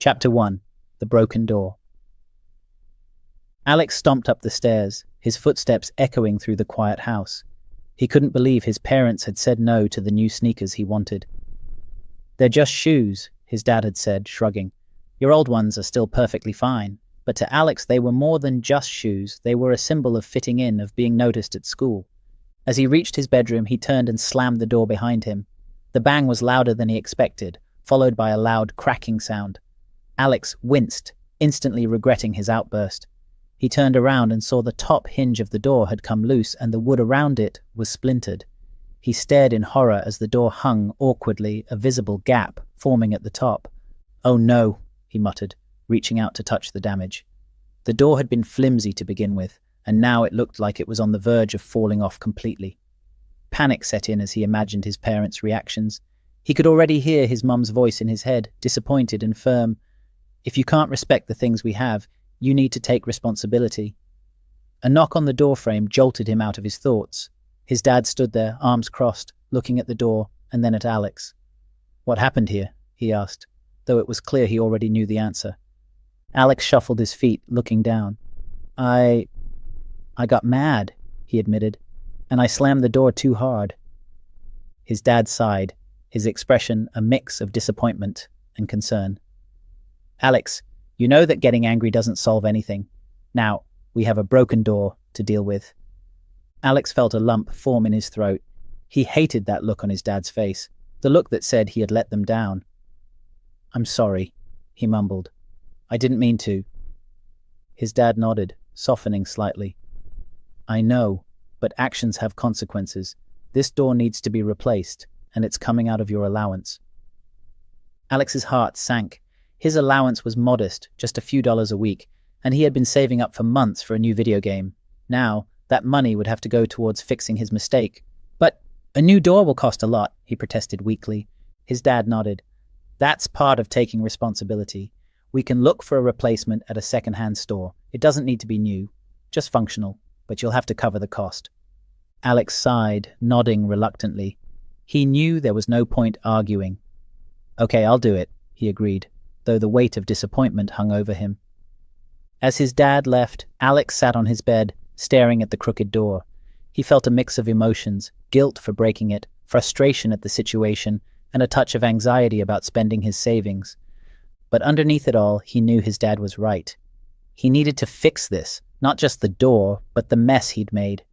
Chapter 1. The Broken Door. Alex stomped up the stairs, his footsteps echoing through the quiet house. He couldn't believe his parents had said no to the new sneakers he wanted. "They're just shoes," his dad had said, shrugging. "Your old ones are still perfectly fine." But to Alex, they were more than just shoes. They were a symbol of fitting in, of being noticed at school. As he reached his bedroom, he turned and slammed the door behind him. The bang was louder than he expected, followed by a loud cracking sound. Alex winced, instantly regretting his outburst. He turned around and saw the top hinge of the door had come loose and the wood around it was splintered. He stared in horror as the door hung awkwardly, a visible gap forming at the top. "Oh no," he muttered, reaching out to touch the damage. The door had been flimsy to begin with, and now it looked like it was on the verge of falling off completely. Panic set in as he imagined his parents' reactions. He could already hear his mum's voice in his head, disappointed and firm. "If you can't respect the things we have, you need to take responsibility." A knock on the doorframe jolted him out of his thoughts. His dad stood there, arms crossed, looking at the door and then at Alex. "What happened here?" he asked, though it was clear he already knew the answer. Alex shuffled his feet, looking down. I got mad," he admitted, "and I slammed the door too hard." His dad sighed, his expression a mix of disappointment and concern. "Alex, you know that getting angry doesn't solve anything. Now, we have a broken door to deal with." Alex felt a lump form in his throat. He hated that look on his dad's face, the look that said he had let them down. "I'm sorry," he mumbled. "I didn't mean to." His dad nodded, softening slightly. "I know, but actions have consequences. This door needs to be replaced, and it's coming out of your allowance." Alex's heart sank. His allowance was modest, just a few dollars a week, and he had been saving up for months for a new video game. Now, that money would have to go towards fixing his mistake. "But a new door will cost a lot," he protested weakly. His dad nodded. "That's part of taking responsibility. We can look for a replacement at a second-hand store. It doesn't need to be new, just functional, but you'll have to cover the cost." Alex sighed, nodding reluctantly. He knew there was no point arguing. "Okay, I'll do it," he agreed, though the weight of disappointment hung over him. As his dad left, Alex sat on his bed, staring at the crooked door. He felt a mix of emotions, guilt for breaking it, frustration at the situation, and a touch of anxiety about spending his savings. But underneath it all, he knew his dad was right. He needed to fix this, not just the door, but the mess he'd made.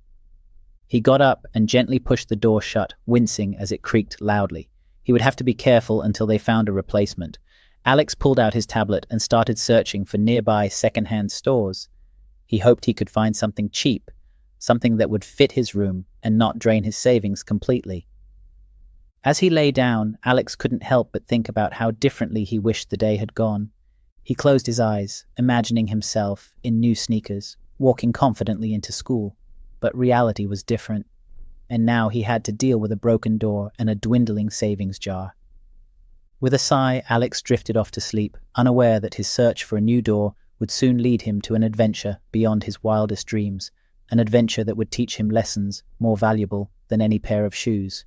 He got up and gently pushed the door shut, wincing as it creaked loudly. He would have to be careful until they found a replacement. Alex pulled out his tablet and started searching for nearby second-hand stores. He hoped he could find something cheap, something that would fit his room and not drain his savings completely. As he lay down, Alex couldn't help but think about how differently he wished the day had gone. He closed his eyes, imagining himself in new sneakers, walking confidently into school. But reality was different, and now he had to deal with a broken door and a dwindling savings jar. With a sigh, Alex drifted off to sleep, unaware that his search for a new door would soon lead him to an adventure beyond his wildest dreams, an adventure that would teach him lessons more valuable than any pair of shoes.